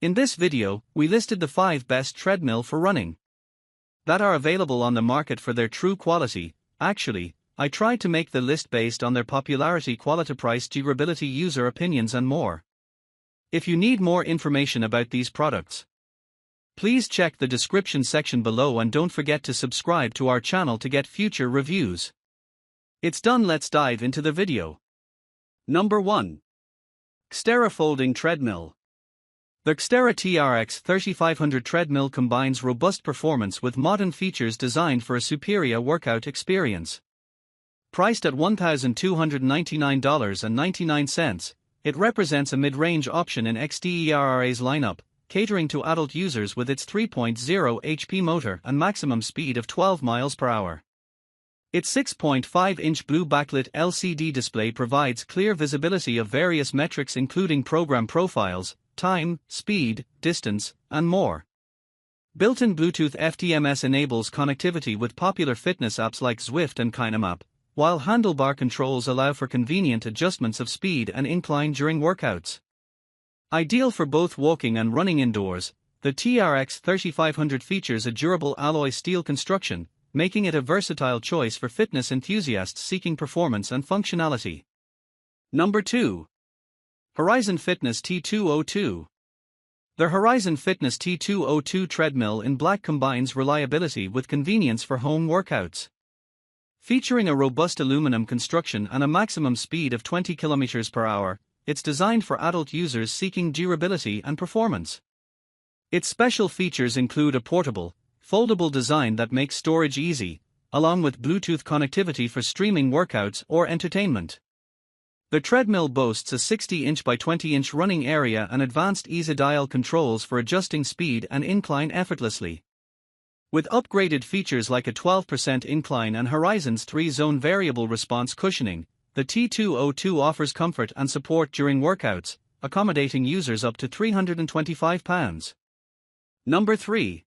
In this video, we listed the 5 best treadmill for running that are available on the market for their true quality. Actually, I tried to make the list based on their popularity, quality, price, durability, user opinions and more. If you need more information about these products, please check the description section below and don't forget to subscribe to our channel to get future reviews. It's done, let's dive into the video. Number 1. XTERRA Folding Treadmill. The XTERRA TRX 3500 treadmill combines robust performance with modern features designed for a superior workout experience. Priced at $1,299.99, it represents a mid-range option in XTERRA's lineup, catering to adult users with its 3.0 HP motor and maximum speed of 12 miles per hour. Its 6.5-inch blue backlit LCD display provides clear visibility of various metrics including program profiles, time, speed, distance, and more. Built-in Bluetooth FTMS enables connectivity with popular fitness apps like Zwift and KineMap, while handlebar controls allow for convenient adjustments of speed and incline during workouts. Ideal for both walking and running indoors, the TRX 3500 features a durable alloy steel construction, making it a versatile choice for fitness enthusiasts seeking performance and functionality. Number 2. Horizon Fitness T202. The Horizon Fitness T202 treadmill in black combines reliability with convenience for home workouts. Featuring a robust aluminum construction and a maximum speed of 20 km per hour, it's designed for adult users seeking durability and performance. Its special features include a portable, foldable design that makes storage easy, along with Bluetooth connectivity for streaming workouts or entertainment. The treadmill boasts a 60-inch by 20-inch running area and advanced easy-dial controls for adjusting speed and incline effortlessly. With upgraded features like a 12% incline and Horizon's 3-zone variable response cushioning, the T202 offers comfort and support during workouts, accommodating users up to 325 pounds. Number 3.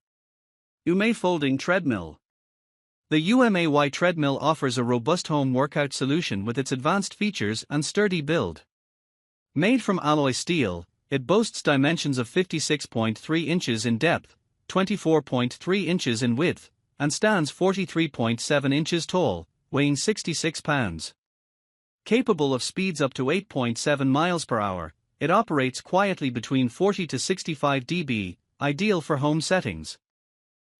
UMAY Folding Treadmill. The UMAY treadmill offers a robust home workout solution with its advanced features and sturdy build. Made from alloy steel, it boasts dimensions of 56.3 inches in depth, 24.3 inches in width, and stands 43.7 inches tall, weighing 66 pounds. Capable of speeds up to 8.7 miles per hour, it operates quietly between 40 to 65 dB, ideal for home settings.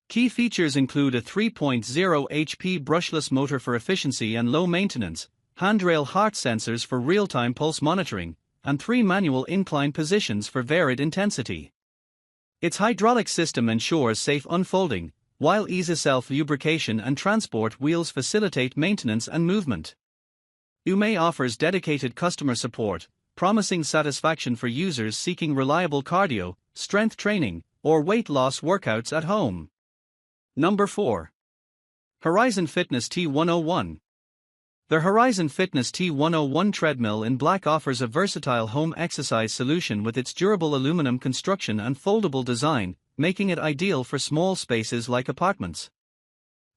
Key features include a 3.0 HP brushless motor for efficiency and low maintenance, handrail heart sensors for real-time pulse monitoring, and 3 manual incline positions for varied intensity. Its hydraulic system ensures safe unfolding, while easy self-lubrication and transport wheels facilitate maintenance and movement. UMAY offers dedicated customer support, promising satisfaction for users seeking reliable cardio, strength training, or weight loss workouts at home. Number 4. Horizon Fitness T101. The Horizon Fitness T101 treadmill in black offers a versatile home exercise solution with its durable aluminum construction and foldable design, making it ideal for small spaces like apartments.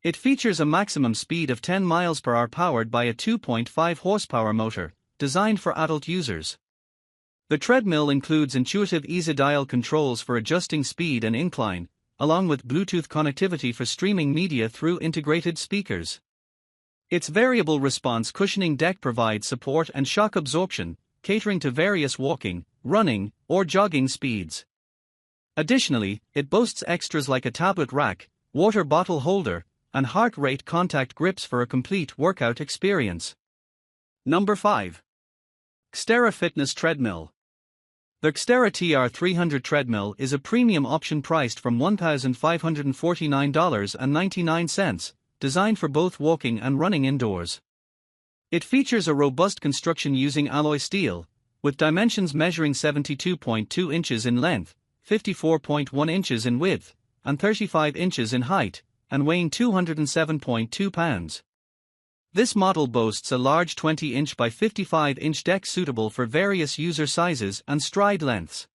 It features a maximum speed of 10 miles per hour powered by a 2.5 horsepower motor, designed for adult users. The treadmill includes intuitive easy-dial controls for adjusting speed and incline, along with Bluetooth connectivity for streaming media through integrated speakers. Its variable response cushioning deck provides support and shock absorption, catering to various walking, running, or jogging speeds. Additionally, it boasts extras like a tablet rack, water bottle holder, and heart rate contact grips for a complete workout experience. Number 5. XTERRA Fitness Treadmill. The XTERRA TR300 treadmill is a premium option priced from $1,549.99, designed for both walking and running indoors. It features a robust construction using alloy steel, with dimensions measuring 72.2 inches in length, 54.1 inches in width, and 35 inches in height, and weighing 207.2 pounds. This model boasts a large 20-inch by 55-inch deck suitable for various user sizes and stride lengths.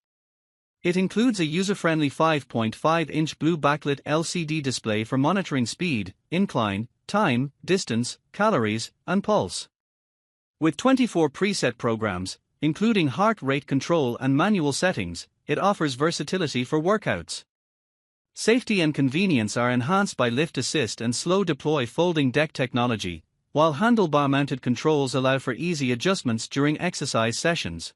It includes a user-friendly 5.5-inch blue backlit LCD display for monitoring speed, incline, time, distance, calories, and pulse. With 24 preset programs, Including heart rate control and manual settings, it offers versatility for workouts. Safety and convenience are enhanced by lift assist and slow deploy folding deck technology, while handlebar mounted controls allow for easy adjustments during exercise sessions.